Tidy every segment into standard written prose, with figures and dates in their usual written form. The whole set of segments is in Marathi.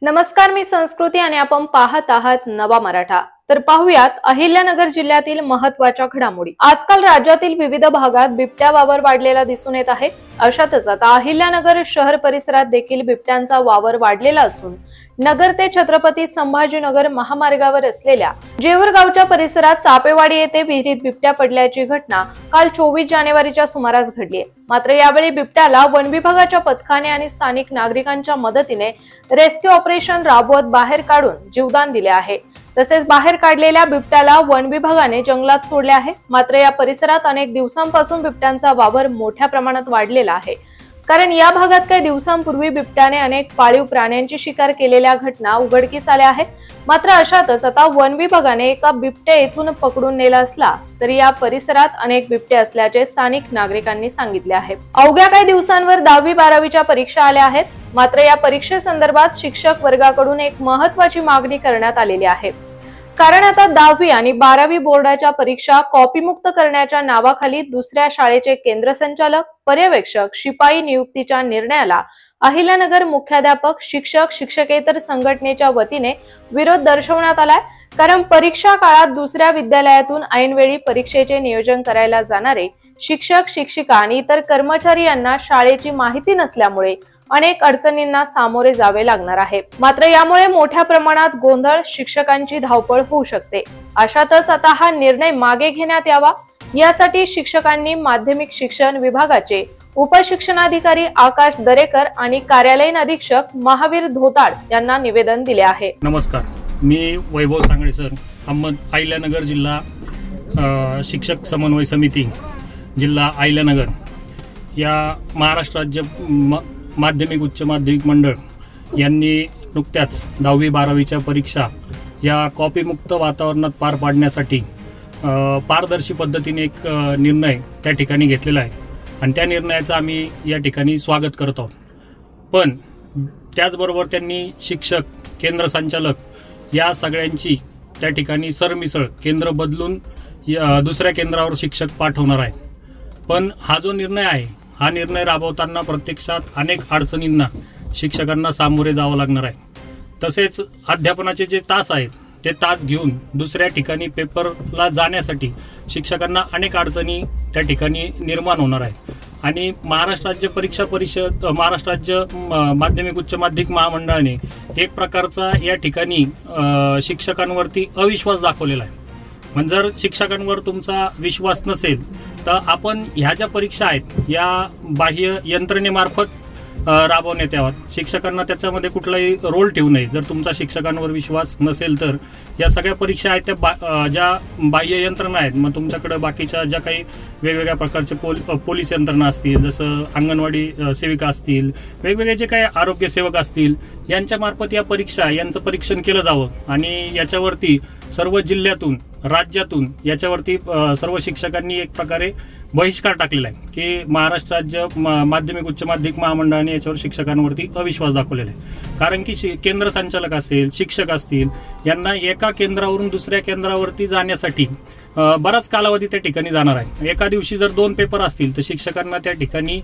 नमस्कार, मी संस्कृती आणि आपण पाहत आहात नवा मराठा। तर पाहुयात अहिल्यानगर जिल्ह्यातील महत्त्वाच्या घडामोडी। आजकाल राज्यातील विविध भागात बिबट्या वावर वाढलेला दिसून येत आहे। अशातच आता अहिल्यानगर शहर परिसरात देखील बिबट्यांचा वावर वाढलेला असून नगर ते छत्रपती संभाजीनगर महामार्गावर असलेल्या जेवरगावच्या परिसरात चापेवाडी येथे विहिरीत बिबट्या पडल्याची घटना काल 24 जानेवारीच्या सुमारास घडली आहे। मात्र यावेळी बिबट्याला वन विभागाच्या पथकाने आणि स्थानिक नागरिकांच्या मदतीने रेस्क्यू ऑपरेशन राबवत बाहेर काढून जीवदान दिले आहे। तसेच बाहेर काढलेल्या बिबट्याला वन विभागाने जंगलात सोडले आहे। मात्र या परिसरात अनेक दिवसांपासून बिबट्यांचा वावर मोठ्या प्रमाणात वाढलेला आहे, कारण या भागात काही दिवसांपूर्वी बिबट्याने अनेक पाळीव प्राण्यांची शिकार केलेल्या घटना उघडकीस आल्या आहेत। मात्र अशातच आता वन विभागाने एका बिबट्या येथून पकडून नेला असला तरी या परिसरात अनेक बिबटे असल्याचे स्थानिक नागरिकांनी सांगितले आहे। अवघ्या काही दिवसांवर 10वी-12वीच्या परीक्षा आल्या आहेत। मात्र या परीक्षेसंदर्भात शिक्षक वर्गाकडून एक महत्त्वाची मागणी करण्यात आलेली आहे, कारण आता 10वी आणि 12वी बोर्डाच्या परीक्षा कॉपीमुक्त करण्याच्या नावाखाली दुसऱ्या शाळेचे केंद्र संचालक, पर्यवेक्षक, शिपाई नियुक्तीच्या निर्णयाला अहिल्यानगर मुख्याध्यापक, शिक्षक, शिक्षकेतर संघटनेच्या वतीने विरोध दर्शवण्यात आलाय। कारण परीक्षा काळात दुसऱ्या विद्यालयातून ऐनवेळी परीक्षेचे नियोजन करायला जाणारे शिक्षक, शिक्षिका आणि इतर कर्मचारी यांना शाळेची माहिती नसल्यामुळे अनेक अडचणींना सामोरे जावे लागणार आहे। मात्र यामुळे मोठ्या प्रमाणात गोंधळ, शिक्षकांची धावपळ होऊ शकते। अशातच आता हा निर्णय मागे घेण्यात यावा यासाठी शिक्षकांनी माध्यमिक शिक्षण विभागाचे उपशिक्षणाधिकारी आकाश दरेकर आणि कार्यालयीन अधीक्षक महावीर धोताड यांना निवेदन दिले आहे। नमस्कार, मी वैभव सांगळे सर, अहिल्यानगर जिल्हा शिक्षक समन्वय समिती जिल्हा अहिल्यानगर या महाराष्ट्र राज्य माध्यमिक उच्च माध्यमिक मंडळ यांनी नुकत्याच 10वी-12वीच्या परीक्षा या कॉपीमुक्त वातावरणात पार पाडण्यासाठी पारदर्शी पद्धतीने एक निर्णय त्या ठिकाणी घेतलेला आहे आणि त्या निर्णयाचं आम्ही या ठिकाणी स्वागत करत आहोत। पण त्याचबरोबर त्यांनी शिक्षक, केंद्र संचालक या सगळ्यांची त्या ठिकाणी सरमिसळ केंद्र बदलून दुसऱ्या केंद्रावर शिक्षक पाठवणार आहे। पण हा जो निर्णय आहे, हा निर्णय राबवताना प्रत्यक्षात अनेक अडचणींना शिक्षकांना सामोरे जावं लागणार आहे। तसेच अध्यापनाचे जे तास आहेत ते तास घेऊन दुसऱ्या ठिकाणी पेपरला जाण्यासाठी शिक्षकांना अनेक अडचणी त्या ठिकाणी निर्माण होणार आहेत आणि महाराष्ट्र राज्य परीक्षा परिषद, महाराष्ट्र राज्य माध्यमिक उच्च माध्यमिक महामंडळाने एक प्रकारचा या ठिकाणी शिक्षकांवरती अविश्वास दाखवलेला आहे। म्हणजे जर शिक्षकांवर तुमचा विश्वास नसेल तर आपण ह्या ज्या परीक्षा आहेत या बाह्य यंत्रणेमार्फत राबवण्यात याव्यात। शिक्षकांना त्याच्यामध्ये कुठलाही रोल ठेवू नये। जर तुमचा शिक्षकांवर विश्वास नसेल तर या सगळ्या परीक्षा आहेत त्या ज्या बाह्य यंत्रणा आहेत, मग तुमच्याकडे बाकीच्या ज्या काही वेगवेगळ्या प्रकारचे पोलीस यंत्रणा असतील, जसं अंगणवाडी सेविका असतील, वेगवेगळे जे काही आरोग्य सेवक असतील, यांच्या मार्फत या परीक्षा यांचं परीक्षण केलं जावं आणि याच्यावरती सर्व जिल्ह्यातून, राज्यातून याच्यावरती सर्व शिक्षकांनी एक प्रकारे बहिष्कार टाकलेला आहे की महाराष्ट्र राज्य माध्यमिक उच्च माध्यमिक महामंडळाने याच्यावर शिक्षकांवरती अविश्वास दाखवलेला आहे। कारण की केंद्र संचालक असेल, शिक्षक असतील, यांना एका केंद्रावरून दुसऱ्या केंद्रावरती जाण्यासाठी बराच कालावधी त्या ठिकाणी जाणार आहे। एका दिवशी जर 2 पेपर असतील तर शिक्षकांना त्या ठिकाणी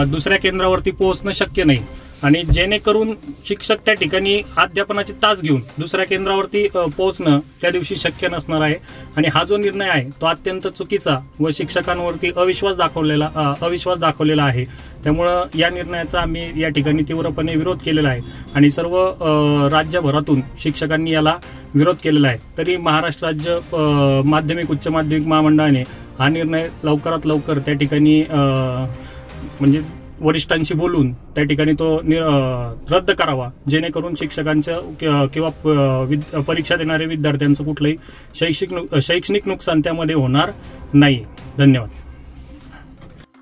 दुसऱ्या केंद्रावरती पोहोचणं शक्य नाही आणि जेणेकरून शिक्षक त्या ठिकाणी अध्यापनाचे तास घेऊन दुसऱ्या केंद्रावरती पोहोचणं त्या दिवशी शक्य नसणार आहे। आणि हा जो निर्णय आहे तो अत्यंत चुकीचा व शिक्षकांवरती अविश्वास दाखवलेला आहे। त्यामुळं या निर्णयाचा आम्ही या ठिकाणी तीव्रपणे विरोध केलेला आहे आणि सर्व राज्यभरातून शिक्षकांनी याला विरोध केलेला आहे। तरी महाराष्ट्र राज्य माध्यमिक उच्च माध्यमिक महामंडळाने हा निर्णय लवकरात लवकर त्या ठिकाणी म्हणजे वरिष्ठांशी बोलून त्या ठिकाणी तो रद्द करावा, जेणेकरून शिक्षकांचं किंवा परीक्षा देणाऱ्या विद्यार्थ्यांचं कुठलंही शैक्षणिक नुकसान त्यामध्ये होणार नाही। धन्यवाद।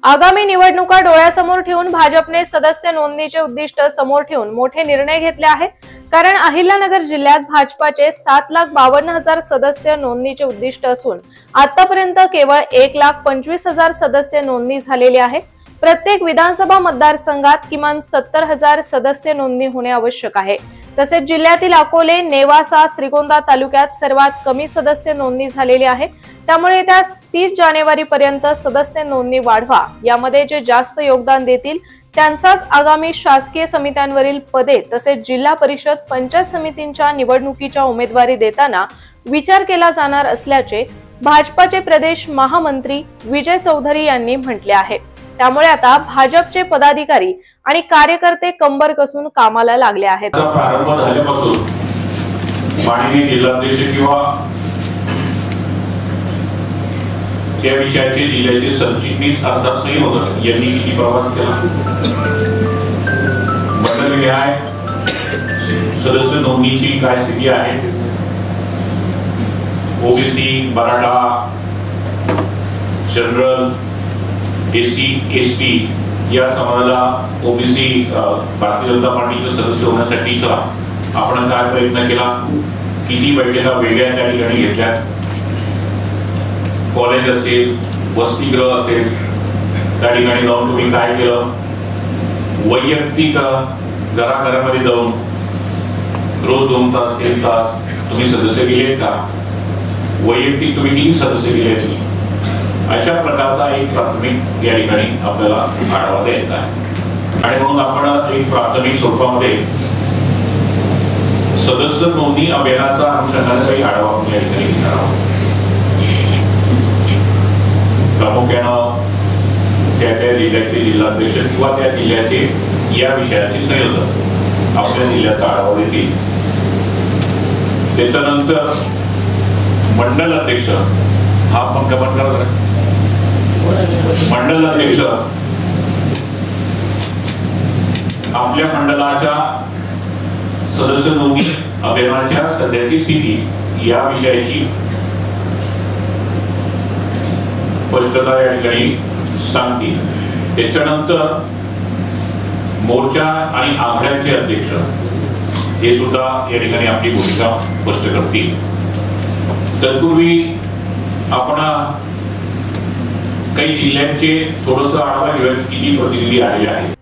आगामी निवडणुका डोळ्यासमोर ठेवून भाजपने सदस्य नोंदणीचे उद्दिष्ट समोर ठेवून मोठे निर्णय घेतले आहे। कारण अहिल्यानगर जिल्ह्यात भाजपाचे 7,52,000 सदस्य नोंदणीचे उद्दिष्ट असून आतापर्यंत केवळ 1,25,000 सदस्य नोंदणी झालेली आहे। प्रत्येक विधानसभा मतदारसंघात किमान 70,000 सदस्य नोंदणी होणे आवश्यक आहे। तसेच जिल्ह्यातील अकोले, नेवासा, श्रीगोंदा तालुक्यात सर्वात कमी सदस्य नोंदणी झालेली आहे। त्यामुळे येत्या 30 जानेवारी पर्यंत सदस्य नोंदणी वाढवा, यामध्ये जे जास्त योगदान देतील त्यांचाच आगामी शासकीय समित्यांवरील पदे तसेच जिल्हा परिषद पंचायत समितींच्या निवडणुकीच्या उमेदवारी देताना विचार केला जाणार असल्याचे भाजपाचे प्रदेश महामंत्री विजय चौधरी यांनी म्हटले आहे। त्यामुळे आता भाजपचे पदाधिकारी आणि कार्यकर्ते कंबर कसून कामाला लागले आहेत। प्रारंभ झाल्यापासून माननीय जिल्हाध्यक्ष किंवा त्या विषयाचे जिल्ह्याचे सरचिटणीस अर्थात संयोजक यांनी किती प्रवास केला, मंडळ न्याय सदस्य नोंदणीची काय स्थिती आहे, OBC Maratha general AC ST या समाजाला ओबीसी भारतीय जनता पार्टीचे सदस्य होण्यासाठीचा आपण काय प्रयत्न केला, किती बैठका वेगळ्या त्या ठिकाणी घेतल्या, कॉलेज असेल वसतिगृह असेल त्या ठिकाणी जाऊन तुम्ही काय केलं, वैयक्तिक घराघरामध्ये जाऊन रोज 2 तास 3 तास तुम्ही सदस्य गेलेत का, वैयक्तिक तुम्ही किती सदस्य गेलेत, अशा प्रकारचा एक प्राथमिक या ठिकाणी आपल्याला आढावा द्यायचा आहे। आणि म्हणून आपण एक प्राथमिक स्वरूपामध्ये सदस्य नोंदणी अभियानाचा अनुषंगाने काही आढावा आपण या ठिकाणी घेणार आहोत। प्रामुख्यानं त्या जिल्ह्याचे जिल्हाध्यक्ष किंवा त्या जिल्ह्याचे या विषयाचे संयोजक आपल्या जिल्ह्याचा आढावा देतील। त्याच्यानंतर मंडल अध्यक्ष हा पंख बंद करा, मंडल अध्यक्ष आपल्या मंडळाच्या सदस्य नोंदणी अभियानाच्या सध्याची स्थिती या विषयाची स्पष्टता या ठिकाणी सांगतील। त्याच्यानंतर मोर्चा आणि आघाड्यांचे अध्यक्ष हे सुद्धा या ठिकाणी आपली भूमिका स्पष्ट करतील। तत्पूर्वी आपण काही जिल्ह्यांचे थोडंसं आढावा घेऊया, किती प्रतिनिधी आलेले आहेत।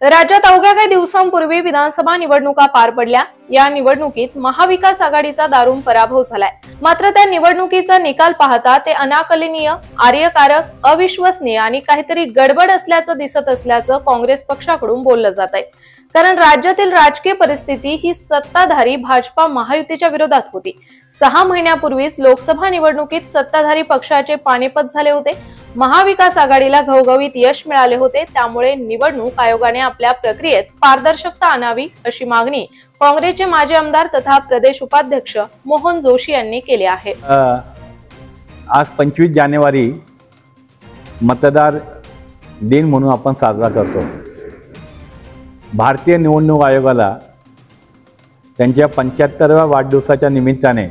राज्यात अवघ्या काही दिवसांपूर्वी विधानसभा निवडणुका पार पडल्या। या निवडणुकीत महाविकास आघाडीचा दारुण पराभव झालाय। मात्र त्या निवडणुकीचा निकाल पाहता ते अनाकलनीय, आर्यकारक, अविश्वसनीय आणि काहीतरी गडबड असल्याचं दिसत असल्याचं काँग्रेस पक्षाकडून बोललं जात आहे। कारण राज्यातील राजकीय परिस्थिती ही सत्ताधारी भाजपा महायुतीच्या विरोधात होती। 6 महिन्यापूर्वीच लोकसभा निवडणुकीत सत्ताधारी पक्षाचे पाणीपत झाले होते। महाविकास आघाडीला घवघवीत यश मिळाले होते। त्यामुळे निवडणूक आयोगाने आपल्या प्रक्रियेत पारदर्शकता आणावी अशी मागणी काँग्रेसचे माजी आमदार तथा प्रदेश उपाध्यक्ष मोहन जोशी यांनी केली आहे। आज 25 जानेवारी मतदार दिन म्हणून आपण साजरा करतो। भारतीय निवडणूक आयोगाला त्यांच्या 75व्या वाढदिवसाच्या निमित्ताने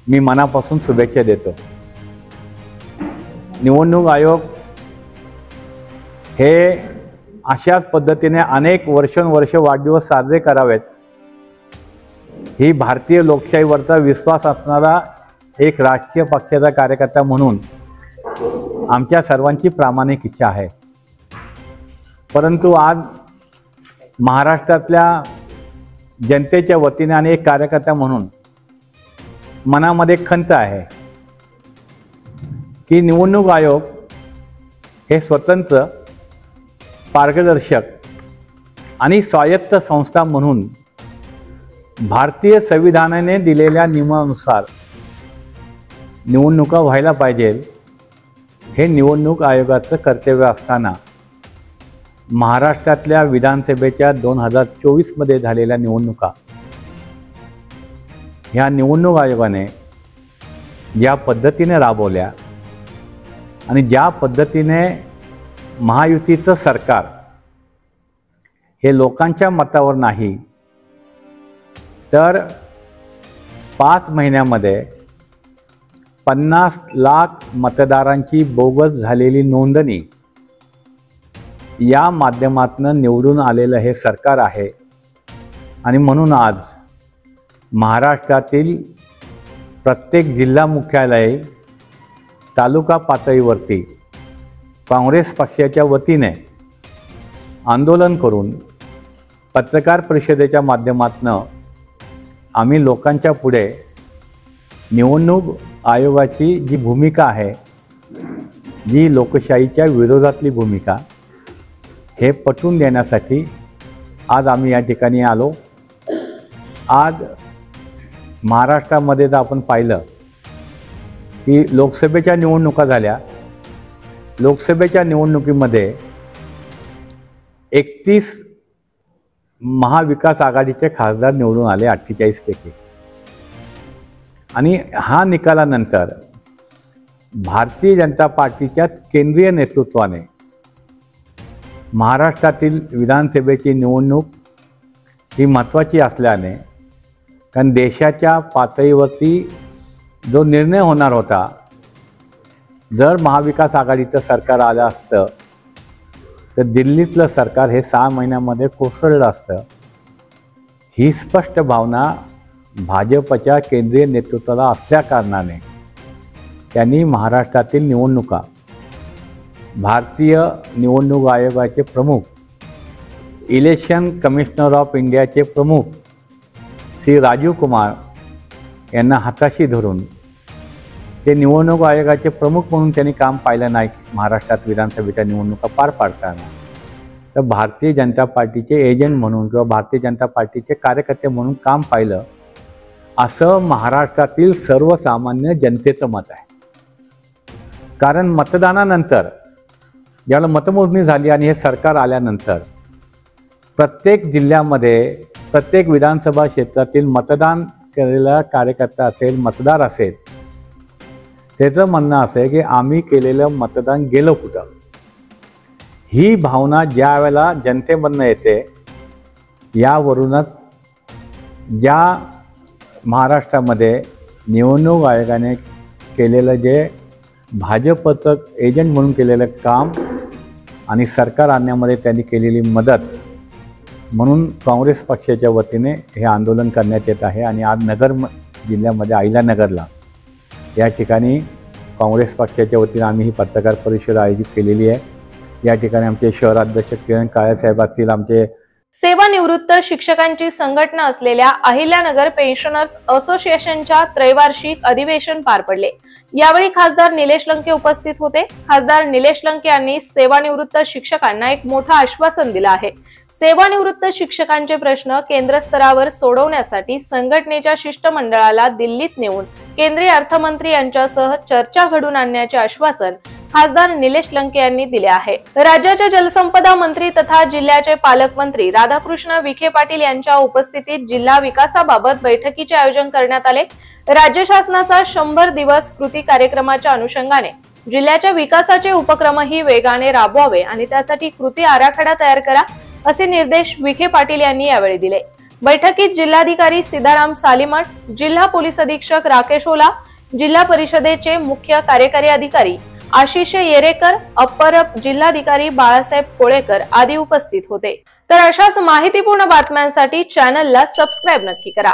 मी मनापासून शुभेच्छा देतो। निवडणूक आयोग हे अशाच पद्धतीने अनेक वर्षानुवर्ष वाढदिवस साजरे करावेत ही भारतीय लोकशाहीवरचा विश्वास असणारा एक राजकीय पक्षाचा कार्यकर्ता म्हणून आमच्या सर्वांची प्रामाणिक इच्छा आहे। परंतु आज महाराष्ट्रातल्या जनतेच्या वतीने आणि एक कार्यकर्ता म्हणून मनामध्ये खंत आहे की निवडणूक आयोग हे स्वतंत्र, पारदर्शक आणि स्वायत्त संस्था म्हणून भारतीय संविधानाने दिलेल्या नियमानुसार निवडणुका व्हायला पाहिजे हे निवडणूक आयोगाचं कर्तव्य असताना महाराष्ट्रातल्या विधानसभेच्या 2024 मध्ये झालेल्या निवडणुका ह्या निवडणूक आयोगाने ज्या पद्धतीने राबवल्या आणि ज्या पद्धतीने महायुतीचं सरकार हे लोकांच्या मतावर नाही तर 5 महिन्यामध्ये 50 लाख मतदारांची बोगस झालेली नोंदणी या माध्यमातून निवडून आलेलं हे सरकार आहे। आणि म्हणून आज महाराष्ट्रातील प्रत्येक जिल्हा मुख्यालय, तालुका पातळीवरती काँग्रेस पक्षाच्या वतीने आंदोलन करून पत्रकार परिषदेच्या माध्यमातून आम्ही लोकांच्या पुढे निवडणूक आयोगाची जी भूमिका आहे, जी लोकशाहीच्या विरोधातली भूमिका, हे पटवून देण्यासाठी आज आम्ही या ठिकाणी आलो। आज महाराष्ट्रामध्ये जर आपण पाहिलं की लोकसभेच्या निवडणुका झाल्या, लोकसभेच्या निवडणुकीमध्ये 31 महाविकास आघाडीचे खासदार निवडून आले 48 पैकी, आणि हा निकालानंतर भारतीय जनता पार्टीच्या केंद्रीय नेतृत्वाने महाराष्ट्रातील विधानसभेची निवडणूक ही महत्त्वाची असल्याने, कारण देशाच्या पातळीवरती जो निर्णय होणार होता, जर महाविकास आघाडीचं सरकार आलं असतं तर दिल्लीतलं सरकार हे 6 महिन्यामध्ये कोसळलं असतं। ही स्पष्ट भावना भाजपच्या केंद्रीय नेतृत्वाला असल्या कारणाने त्यांनी महाराष्ट्रातील निवडणुका भारतीय निवडणूक आयोगाचे प्रमुख, इलेक्शन कमिशनर ऑफ इंडियाचे प्रमुख श्री राजीव कुमार यांना हाताशी धरून ते निवडणूक आयोगाचे प्रमुख म्हणून त्यांनी काम पाहिलं नाही महाराष्ट्रात विधानसभेच्या निवडणुका पार पाडताना, तर भारतीय जनता पार्टीचे एजंट म्हणून किंवा भारतीय जनता पार्टीचे कार्यकर्ते म्हणून काम पाहिलं, असं महाराष्ट्रातील सर्वसामान्य जनतेचं मत आहे। कारण मतदानानंतर ज्याला मतमोजणी झाली आणि हे सरकार आल्यानंतर प्रत्येक जिल्ह्यामध्ये, प्रत्येक विधानसभा क्षेत्रातील मतदान केलेला कार्यकर्ता असेल, मतदार असेल, त्याचं म्हणणं असं आहे की आम्ही केलेलं मतदान गेलं कुठं। ही भावना ज्या वेळेला जनतेमधनं येते, यावरूनच ज्या महाराष्ट्रामध्ये निवडणूक आयोगाने केलेलं जे भाजपचं एजंट म्हणून केलेलं काम आणि सरकार आणण्यामध्ये त्यांनी केलेली मदत म्हणून काँग्रेस पक्षाच्या वतीने हे आंदोलन करण्यात येत आहे। आणि आज नगर जिल्ह्यामध्ये अहिल्यानगरला या ठिकाणी काँग्रेस पक्षाच्या वतीने आम्ही ही पत्रकार परिषद आयोजित केलेली आहे। या ठिकाणी आमचे शहराध्यक्ष किरण काळेसाहेब असतील, आमचे सेवानिवृत्त शिक्षकांची संघटना असलेल्या अहिल्यानगर पेन्शनर्स असोसिएशनच्या त्रैवार्षिक अधिवेशन पार पडले। यावेळी खासदार निलेश लंके उपस्थित होते। खासदार निलेश लंके यांनी सेवानिवृत्त शिक्षकांना एक मोठं आश्वासन दिलं आहे। सेवानिवृत्त शिक्षकांचे प्रश्न केंद्र स्तरावर सोडवण्यासाठी संघटनेच्या शिष्टमंडळाला दिल्लीत नेऊन केंद्रीय अर्थमंत्री यांच्यासह चर्चा घडून आणण्याचे आश्वासन खासदार निलेश लंके यांनी दिले आहे। राज्याचे जलसंपदा मंत्री तथा जिल्ह्याचे पालकमंत्री राधाकृष्ण विखे पाटील यांच्या उपस्थितीत जिल्हा विकासाबाबत बैठकीचे आयोजन करण्यात आले। राज्य शासनाचा 100 दिवस कृती कार्यक्रमाच्या अनुषंगाने जिल्ह्याच्या विकासाचे उपक्रमही वेगाने राबवावे आणि त्यासाठी कृती आराखडा तयार करा, असे निर्देश विखे पाटील यांनी यावेळी दिले। बैठकीत जिल्हाधिकारी सीताराम सालीमठ, जिल्हा पोलीस अधीक्षक राकेश ओला, जिल्हा परिषदेचे मुख्य कार्यकारी अधिकारी आशिष येरेकर, अप्पर जिल्हाधिकारी बाळासाहेब कोळेकर आदी उपस्थित होते। तर अशाच माहितीपूर्ण बातम्यांसाठी चॅनलला सबस्क्राइब नक्की करा।